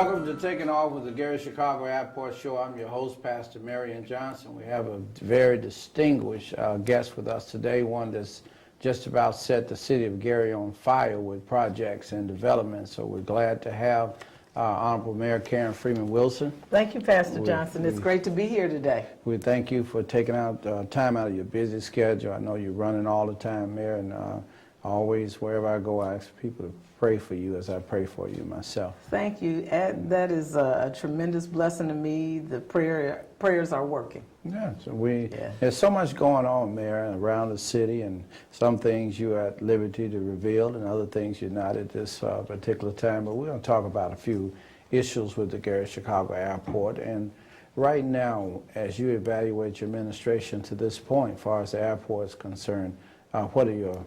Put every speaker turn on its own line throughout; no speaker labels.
Welcome to Taking Off with the Gary Chicago Airport Show. I'm your host, Pastor Marion Johnson. We have a very distinguished guest with us today, one that's just about set the city of Gary on fire with projects and development. So we're glad to have Honorable Mayor Karen Freeman-Wilson.
Thank you, Pastor Johnson. It's great to be here today.
We thank you for taking out time out of your busy schedule. I know you're running all the time, Mayor, and always, wherever I go, I ask people to pray for you as I pray for you myself.
Thank you. That is a tremendous blessing to me. The prayers are working.
Yeah, so there's so much going on, Mayor, around the city, and some things you're at liberty to reveal and other things you're not at this particular time. But we're going to talk about a few issues with the Gary Chicago Airport. And right now, as you evaluate your administration to this point, as far as the airport is concerned, what are your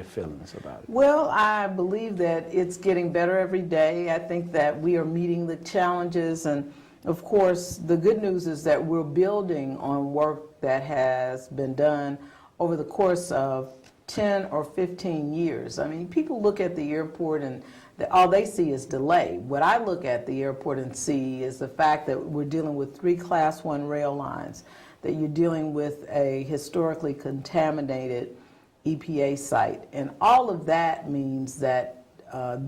feelings about it?
Well, I believe that it's getting better every day. I think that we are meeting the challenges, and of course, the good news is that we're building on work that has been done over the course of 10 or 15 years. I mean, people look at the airport and all they see is delay. What I look at the airport and see is the fact that we're dealing with 3 Class 1 rail lines, that you're dealing with a historically contaminated EPA site. And all of that means that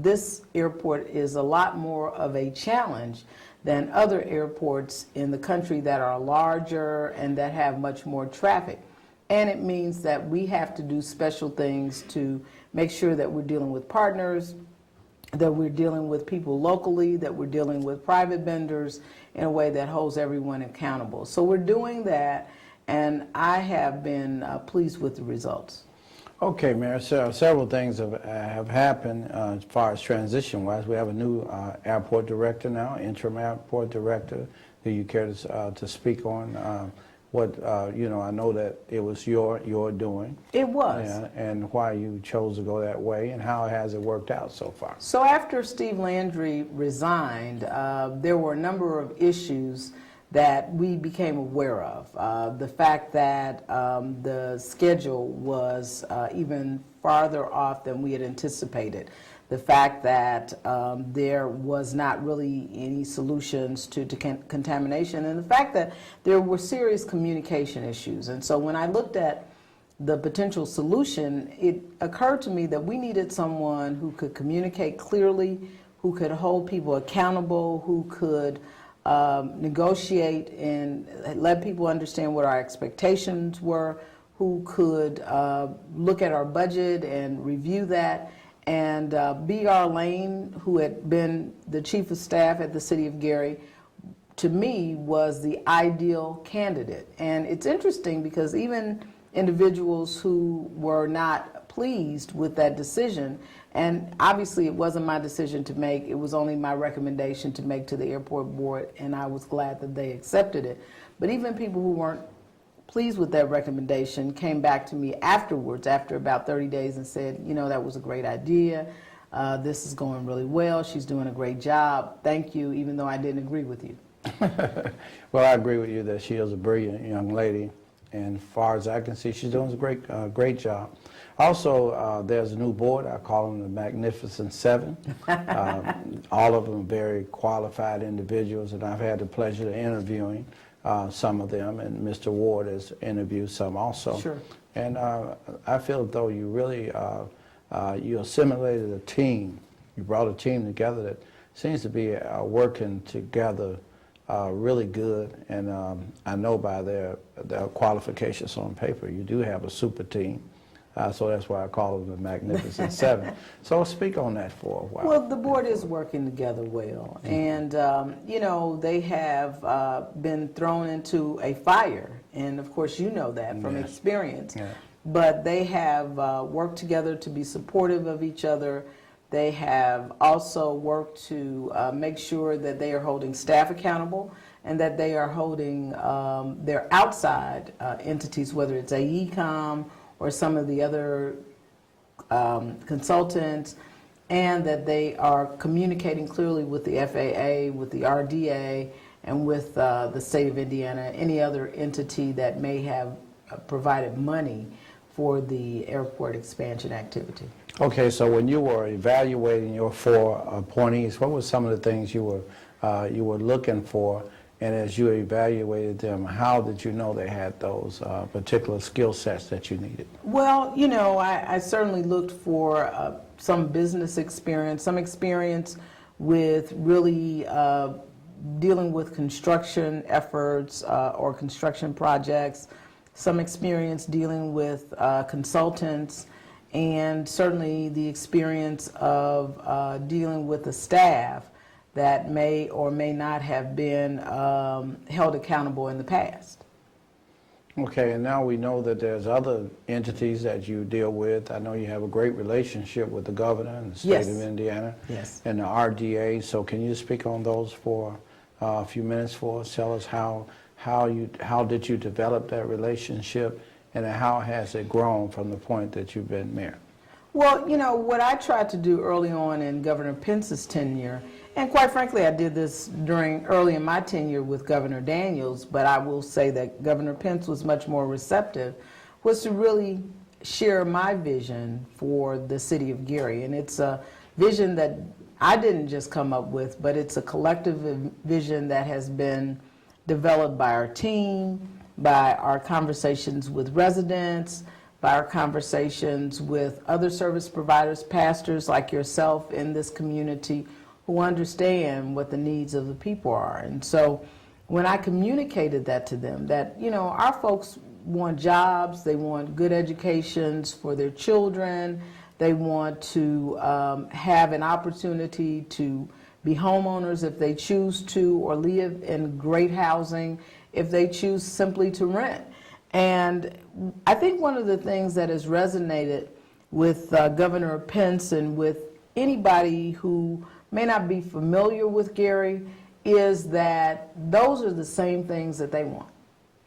this airport is a lot more of a challenge than other airports in the country that are larger and that have much more traffic. And it means that we have to do special things to make sure that we're dealing with partners, that we're dealing with people locally, that we're dealing with private vendors in a way that holds everyone accountable. So we're doing that, and I have been pleased with the results.
Okay, Mayor, so several things have happened as far as transition-wise. We have a new airport director now, interim airport director. Do you care to speak on I know that it was your doing.
It was.
Yeah, and why you chose to go that way, and how has it worked out so far?
So after Steve Landry resigned, there were a number of issues that we became aware of. The fact that the schedule was even farther off than we had anticipated. The fact that there was not really any solutions to contamination, and the fact that there were serious communication issues. And so when I looked at the potential solution, it occurred to me that we needed someone who could communicate clearly, who could hold people accountable, who could negotiate and let people understand what our expectations were, who could look at our budget and review that, and B.R. Lane, who had been the chief of staff at the city of Gary, to me was the ideal candidate. And it's interesting because even individuals who were not pleased with that decision, and obviously it wasn't my decision to make, it was only my recommendation to make to the airport board, and I was glad that they accepted it. But even people who weren't pleased with that recommendation came back to me afterwards, after about 30 days, and said, you know, that was a great idea. This is going really well. She's doing a great job. Thank you, even though I didn't agree with you.
Well, I agree with you that she is a brilliant young lady, and as far as I can see, she's doing a great job. Also, there's a new board. I call them the Magnificent Seven. All of them are very qualified individuals, and I've had the pleasure of interviewing some of them, and Mr. Ward has interviewed some also.
Sure.
And I feel as though you really you assimilated a team. You brought a team together that seems to be working together really good, and I know by their qualifications on paper, you do have a super team. So that's why I call them the Magnificent Seven. So speak on that for a while.
Well, the board is working together well, and you know, they have been thrown into a fire, and of course you know that from experience. Yeah. But they have worked together to be supportive of each other. They have also worked to make sure that they are holding staff accountable, and that they are holding their outside entities, whether it's AECOM or some of the other consultants, and that they are communicating clearly with the FAA, with the RDA, and with the state of Indiana, any other entity that may have provided money for the airport expansion activity.
Okay, so when you were evaluating your 4 appointees, what were some of the things you were you were looking for, and as you evaluated them, how did you know they had those particular skill sets that you needed?
Well, I certainly looked for some business experience, some experience with really dealing with construction efforts or construction projects, some experience dealing with consultants, and certainly the experience of dealing with the staff that may or may not have been held accountable in the past.
Okay, and now we know that there's other entities that you deal with. I know you have a great relationship with the governor in the state
Yes.
of Indiana,
Yes.
and the RDA. So can you speak on those for a few minutes for us? Tell us how did you develop that relationship, and how has it grown from the point that you've been mayor?
Well, what I tried to do early on in Governor Pence's tenure, and quite frankly, I did this early in my tenure with Governor Daniels, but I will say that Governor Pence was much more receptive, was to really share my vision for the city of Gary. And it's a vision that I didn't just come up with, but it's a collective vision that has been developed by our team, by our conversations with residents, by our conversations with other service providers, pastors like yourself in this community who understand what the needs of the people are. And so when I communicated that to them, that, our folks want jobs, they want good educations for their children, they want to have an opportunity to be homeowners if they choose to, or live in great housing if they choose simply to rent. And I think one of the things that has resonated with Governor Pence and with anybody who may not be familiar with Gary is that those are the same things that they want.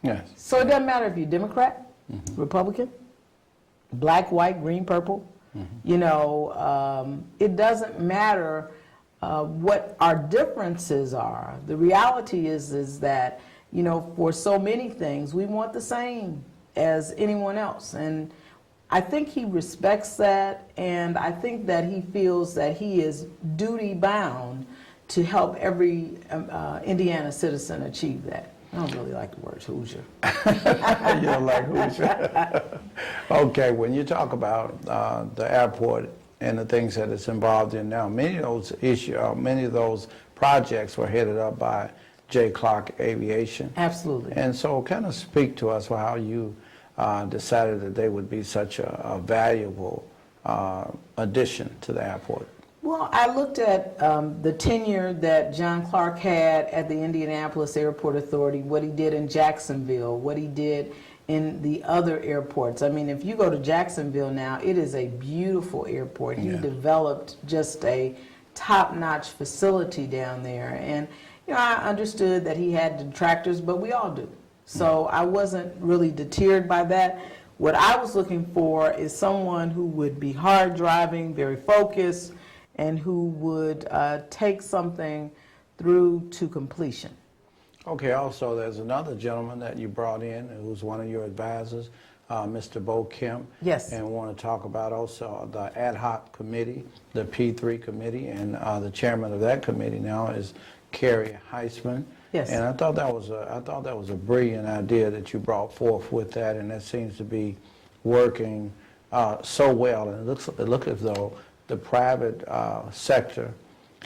Yes.
So it doesn't matter if you're Democrat, Republican, black, white, green, purple. It doesn't matter what our differences are. The reality is that, for so many things, we want the same as anyone else. And I think he respects that, and I think that he feels that he is duty-bound to help every Indiana citizen achieve that. I don't really like the word Hoosier.
You don't like Hoosier? Okay, when you talk about the airport and the things that it's involved in now, many of those projects were headed up by J. Clark Aviation.
Absolutely.
And so kind of speak to us for how you decided that they would be such a valuable addition to the airport.
Well, I looked at the tenure that John Clark had at the Indianapolis Airport Authority, what he did in Jacksonville, what he did in the other airports. I mean, if you go to Jacksonville now, it is a beautiful airport. He developed just a top-notch facility down there. And, I understood that he had detractors, but we all do. So I wasn't really deterred by that. What I was looking for is someone who would be hard driving, very focused, and who would take something through to completion.
Okay, also there's another gentleman that you brought in who's one of your advisors, Mr. Bo Kemp.
Yes.
And we want to talk about also the ad hoc committee, the P3 committee, and the chairman of that committee now is Kerry Heisman.
Yes.
And I thought that was a brilliant idea that you brought forth with that, and that seems to be working so well. And it looks as though the private sector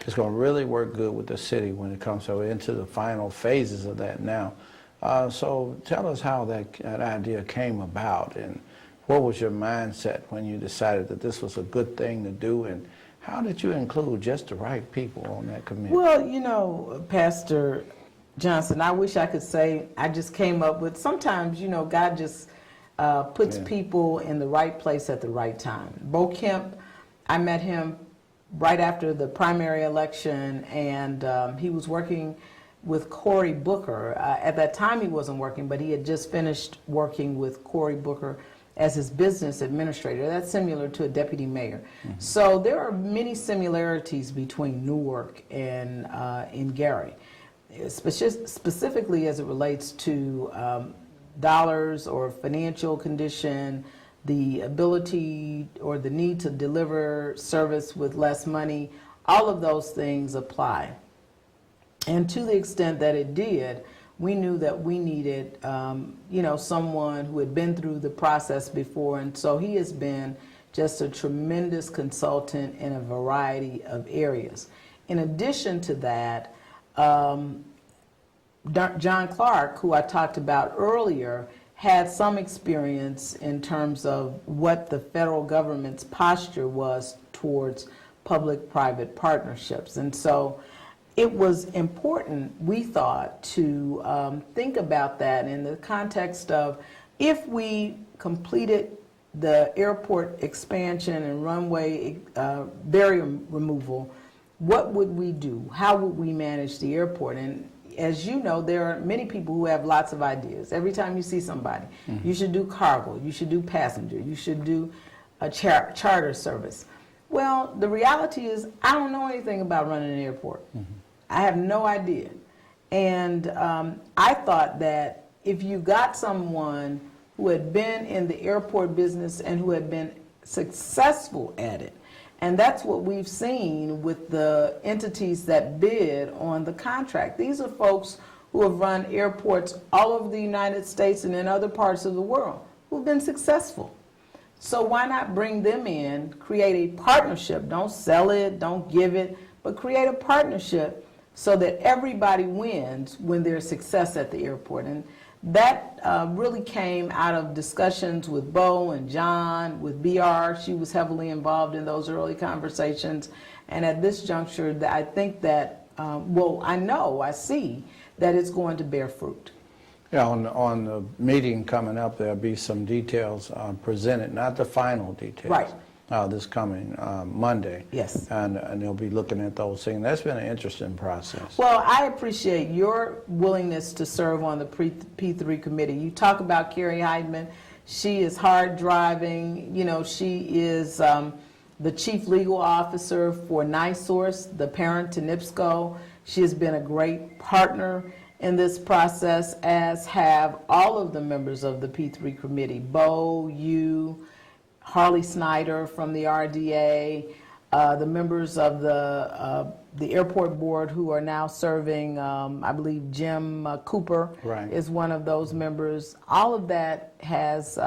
is going to really work good with the city when it comes into the final phases of that now. So tell us how that idea came about, and what was your mindset when you decided that this was a good thing to do, and how did you include just the right people on that committee?
Well, Pastor Johnson, I wish I could say I just came up with, sometimes, God just puts people in the right place at the right time. Bo Kemp, I met him right after the primary election, and he was working with Cory Booker. At that time he wasn't working, but he had just finished working with Cory Booker as his business administrator. That's similar to a deputy mayor. So there are many similarities between Newark and in Gary, specifically as it relates to dollars or financial condition, the ability or the need to deliver service with less money. All of those things apply. And to the extent that it did, we knew that we needed, someone who had been through the process before. And so he has been just a tremendous consultant in a variety of areas. In addition to that, John Clark, who I talked about earlier, had some experience in terms of what the federal government's posture was towards public-private partnerships. And so it was important, we thought, to think about that in the context of if we completed the airport expansion and runway barrier removal, what would we do? How would we manage the airport? And as you know, there are many people who have lots of ideas. Every time you see somebody, you should do cargo, you should do passenger, you should do a charter service. Well, the reality is I don't know anything about running an airport. I have no idea. And I thought that if you got someone who had been in the airport business and who had been successful at it, and that's what we've seen with the entities that bid on the contract. These are folks who have run airports all over the United States and in other parts of the world who've been successful. So why not bring them in, create a partnership? Don't sell it, don't give it, but create a partnership so that everybody wins when there's success at the airport. And that really came out of discussions with Bo and John, with BR. She was heavily involved in those early conversations. And at this juncture, I think that, I see that it's going to bear fruit.
Yeah, on the meeting coming up, there'll be some details presented, not the final details.
Right.
This coming Monday.
Yes.
And they'll be looking at those things. That's been an interesting process.
Well, I appreciate your willingness to serve on the P3 committee. You talk about Carrie Heidman. She is hard driving. She is the chief legal officer for NiSource, the parent to NIPSCO. She has been a great partner in this process, as have all of the members of the P3 committee. Bo, you, Harley Snyder from the RDA, the members of the airport board who are now serving, I believe Jim Cooper is one of those members. All of that has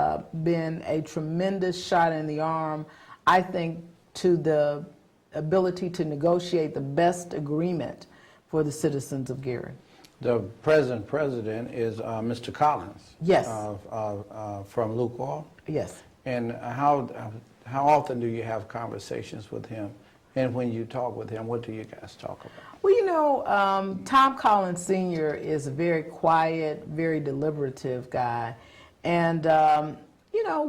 been a tremendous shot in the arm, I think, to the ability to negotiate the best agreement for the citizens of Gary.
The president is Mr. Collins.
Yes.
From Luke.
Yes.
And how often do you have conversations with him? And when you talk with him, what do you guys talk about?
Well, Tom Collins Sr. is a very quiet, very deliberative guy. And,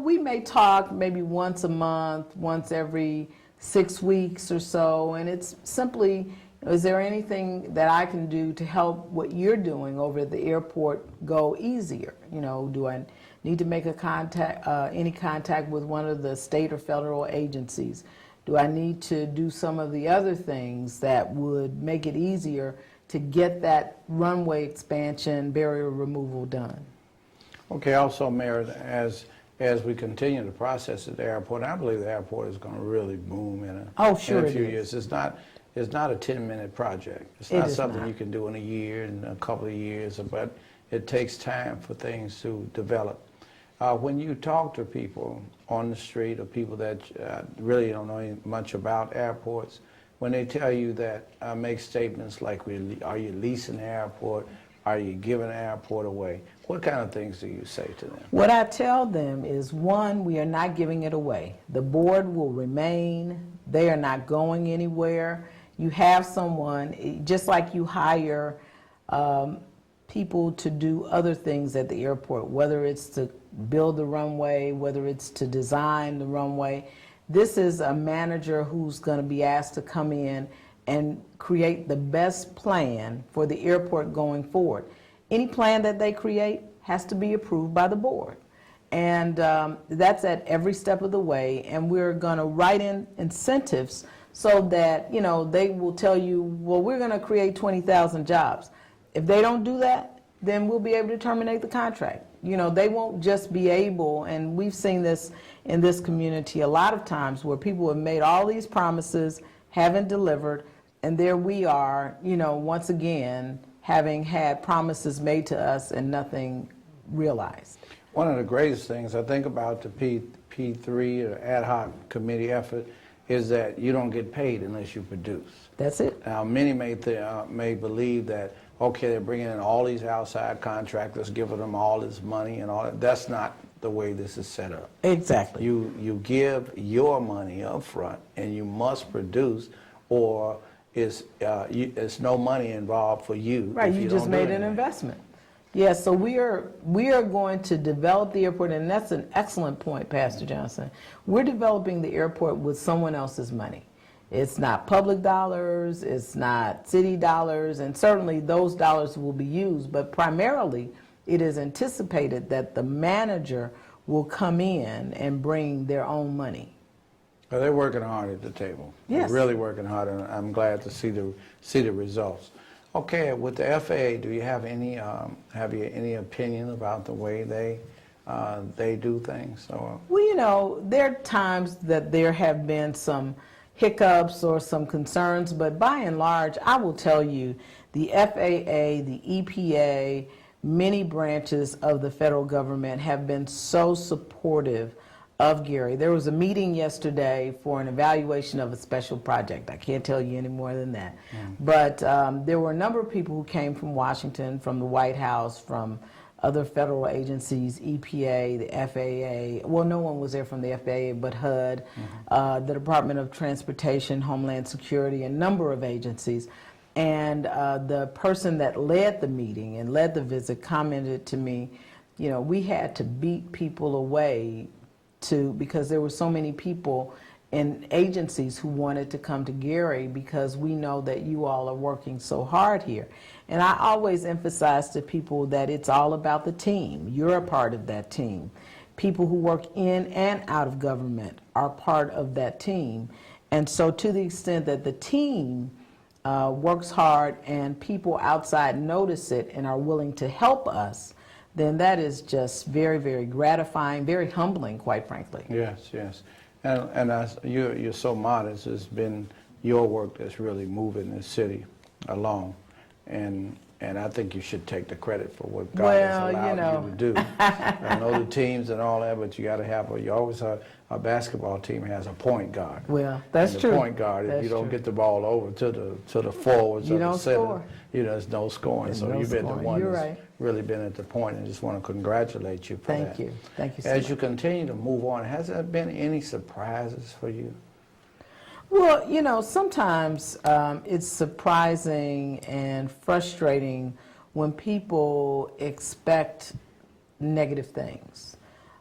we may talk maybe once a month, once every 6 weeks or so. And it's simply, is there anything that I can do to help what you're doing over at the airport go easier? Do I need to make any contact with one of the state or federal agencies? Do I need to do some of the other things that would make it easier to get that runway expansion, barrier removal done? Okay,
also, Mayor, as we continue the process at the airport, I believe the airport is going to really boom in a few years. It's not a 10-minute project. It's not something you can do in a year, in a couple of years, but it takes time for things to develop. When you talk to people on the street or people that really don't know much about airports, when they tell you that, make statements like, are you leasing the airport? Are you giving the airport away? What kind of things do you say to them?
What I tell them is, one, we are not giving it away. The board will remain. They are not going anywhere. You have someone, just like you hire people to do other things at the airport, whether it's to build the runway, whether it's to design the runway. This is a manager who's going to be asked to come in and create the best plan for the airport going forward. Any plan that they create has to be approved by the board. And that's at every step of the way. And we're going to write in incentives so that, they will tell you, well, we're going to create 20,000 jobs. If they don't do that, then we'll be able to terminate the contract. They won't just be able, and we've seen this in this community a lot of times, where people have made all these promises, haven't delivered, And there we are, once again, having had promises made to us and nothing realized.
One of the greatest things I think about the P3 or ad hoc committee effort is that you don't get paid unless you produce.
That's it.
Now, many may believe that, okay, they're bringing in all these outside contractors, giving them all this money and all that. That's not the way this is set up.
Exactly.
You give your money up front and you must produce, or it's no money involved for you.
Right,
if
you
don't
just
do
made
anything.
an investment. Yes, so we are going to develop the airport, and that's an excellent point, Pastor Johnson. We're developing the airport with someone else's money. It's not public dollars, it's not city dollars, and certainly those dollars will be used, but primarily it is anticipated that the manager will come in and bring their own money.
Well, they're working hard at the table.
Yes.
They're really working hard, and I'm glad to see the results. Okay, with the FAA, do you have any opinion about the way they do things? Or?
Well, there are times that there have been some hiccups or some concerns, but by and large, I will tell you, the FAA, the EPA, many branches of the federal government have been so supportive of Gary. There was a meeting yesterday for an evaluation of a special project. I can't tell you any more than that. But there were a number of people who came from Washington, from the White House, from other federal agencies, EPA, the FAA. Well, no one was there from the FAA but HUD, the Department of Transportation, Homeland Security, a number of agencies. And the person that led the meeting and led the visit commented to me, we had to beat people away because there were so many people and agencies who wanted to come to Gary because we know that you all are working so hard here. And I always emphasize to people that it's all about the team. You're a part of that team. People who work in and out of government are part of that team. And so to the extent that the team works hard and people outside notice it and are willing to help us, then that is just very, very gratifying, very humbling, quite frankly.
Yes, yes. And you're so modest. It's been your work that's really moving this city along. And I think you should take the credit for what God has allowed you to do. I know the teams and all that, but you got to have a basketball team has a point guard.
Well, that's
and
true.
The point guard, if you don't get the ball over to the forwards or the center, there's no scoring. So you've been the one that's really been at the point, and just want to congratulate you for that.
Thank you. Thank you so
As
much.
you continue to move on, has there been any surprises for you?
Well, sometimes it's surprising and frustrating when people expect negative things.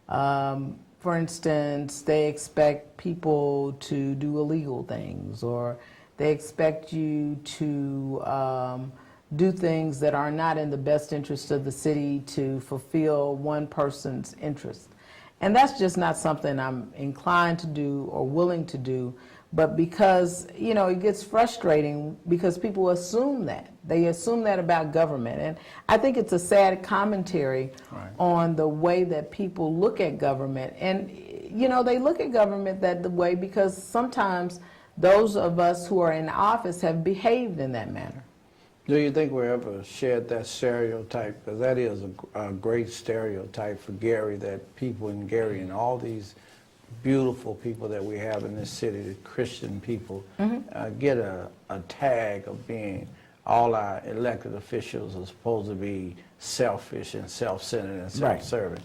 For instance, they expect people to do illegal things, or they expect you to do things that are not in the best interest of the city to fulfill one person's interest. And that's just not something I'm inclined to do or willing to do. But because, it gets frustrating because people assume that. They assume that about government. And I think it's a sad commentary on the way that people look at government. And, they look at government that the way because sometimes those of us who are in office have behaved in that manner.
Do you think we ever shared that stereotype? Because that is a great stereotype for Gary, that people in Gary and all these beautiful people that we have in this city, the Christian people, get a tag of being all our elected officials are supposed to be selfish and self-centered and self-serving.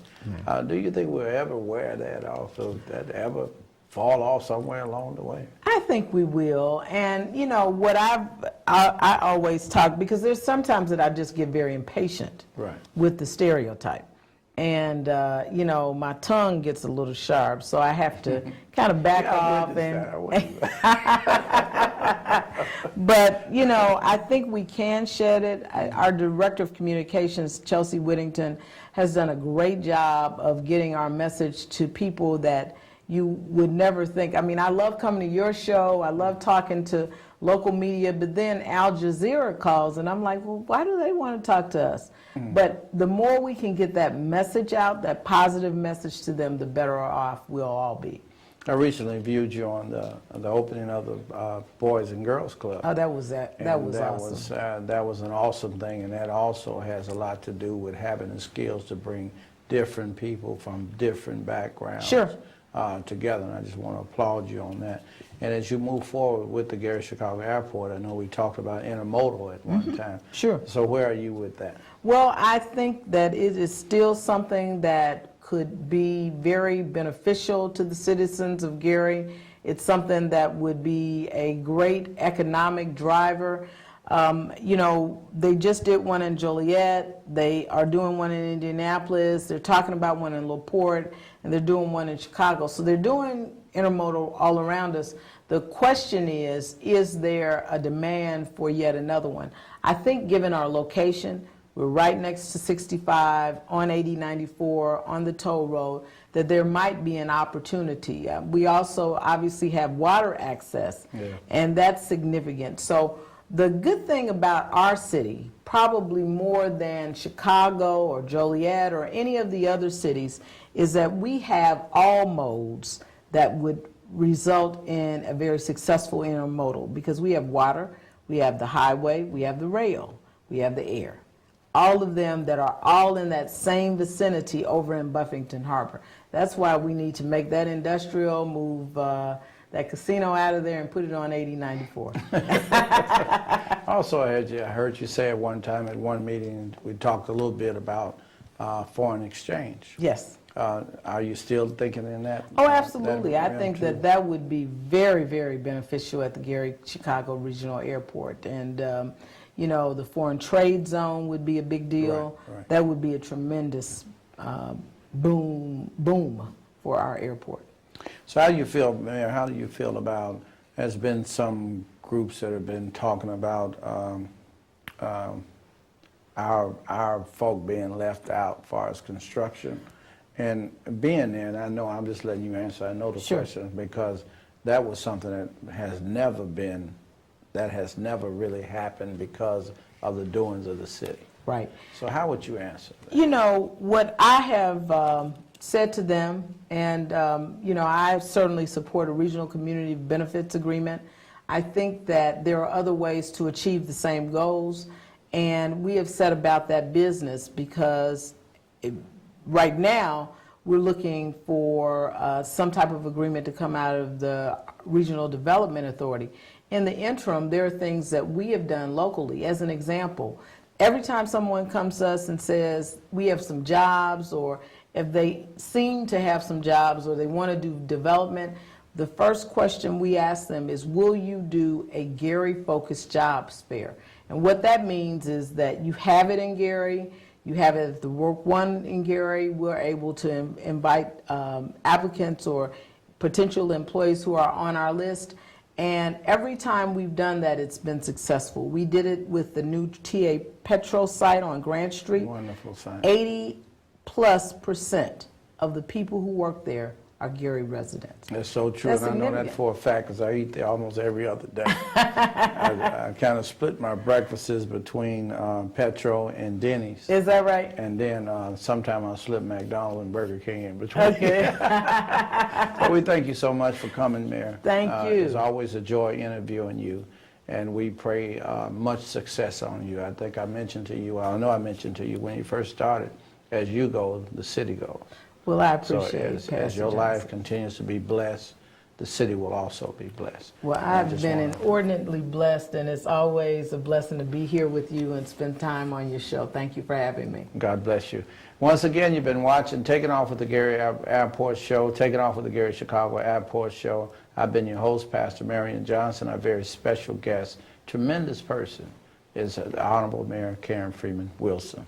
Do you think we'll ever wear that off? Or that ever fall off somewhere along the way?
I think we will. And, what I always talk, because there's sometimes that I just get very impatient with the stereotype. And, my tongue gets a little sharp, so I have to kind of back off. But, I think we can shed it. Our Director of Communications, Chelsea Whittington, has done a great job of getting our message to people that you would never think. I mean, I love coming to your show. I love talking to local media, but then Al Jazeera calls, and I'm like, well, why do they want to talk to us? But the more we can get that message out, that positive message to them, the better off we'll all be.
I recently viewed you on the opening of the Boys and Girls Club.
Oh, that was that. That was awesome.
That was an awesome thing, and that also has a lot to do with having the skills to bring different people from different backgrounds
Sure.
Together. And I just want to applaud you on that. And as you move forward with the Gary Chicago Airport, I know we talked about intermodal at one time.
Sure.
So where are you with that?
Well, I think that it is still something that could be very beneficial to the citizens of Gary. It's something that would be a great economic driver. You know, they just did one in Joliet. They are doing one in Indianapolis. They're talking about one in LaPorte, and they're doing one in Chicago. So they're doing intermodal all around us. The question is there a demand for yet another one? I think given our location, we're right next to 65, on 8094, on the toll road, that there might be an opportunity. We also obviously have water access, and that's significant. So the good thing about our city, probably more than Chicago or Joliet or any of the other cities, is that we have all modes that would result in a very successful intermodal, because we have water, we have the highway, we have the rail, we have the air. All of them that are all in that same vicinity over in Buffington Harbor. That's why we need to make that industrial move, that casino out of there and put it on 8094.
Also, I heard you say at one time at one meeting, we talked a little bit about foreign exchange.
Yes.
Are you still thinking in that?
Oh, absolutely. I think
too?
that would be very, very beneficial at the Gary Chicago Regional Airport. And, you know, the foreign trade zone would be a big deal.
Right.
That would be a tremendous boom for our airport.
So how do you feel, Mayor, how do you feel about, there's been some groups that have been talking about our folk being left out as far as construction and being there, and I know I'm just letting you answer, I know the
Sure.
question, because that was something that has never really happened because of the doings of the city.
Right.
So how would you answer that?
You know, what I have said to them, and, you know, I certainly support a regional community benefits agreement. I think that there are other ways to achieve the same goals, and we have set about that business because right now we're looking for some type of agreement to come out of the Regional Development Authority. In the interim, there are things that we have done locally. As an example, every time someone comes to us and says, we have some jobs, or if they seem to have some jobs or they want to do development, the first question we ask them is, will you do a Gary-focused jobs fair? And what that means is that you have it in Gary, you have it at the Work One in Gary. We're able to invite applicants or potential employees who are on our list. And every time we've done that, it's been successful. We did it with the new TA Petro site on Grant Street.
Wonderful sign.
80+% of the people who work there are Gary residents.
That's so true,
That's
and I know that
significant.
for a fact because I eat there almost every other day. I kind of split my breakfasts between Petro and Denny's.
Is that right?
And then sometime I'll slip McDonald's and Burger King in between.
Okay.
But we thank you so much for coming, Mayor.
Thank you.
It's always a joy interviewing you, and we pray much success on you. I think I mentioned to you, I know I mentioned to you when you first started, as you go, the city goes.
Well, I
So
appreciate it,
as
Pastor
your life
Johnson.
continues to be blessed, the city will also be blessed.
Well,
And I
I've
just
been
wanna-
inordinately blessed, and it's always a blessing to be here with you and spend time on your show. Thank you for having me.
God bless you. Once again, you've been watching Taking Off with the Gary Airport Show, Taking Off with the Gary Chicago Airport Show. I've been your host, Pastor Marion Johnson. Our very special guest, tremendous person, is the Honorable Mayor Karen Freeman-Wilson.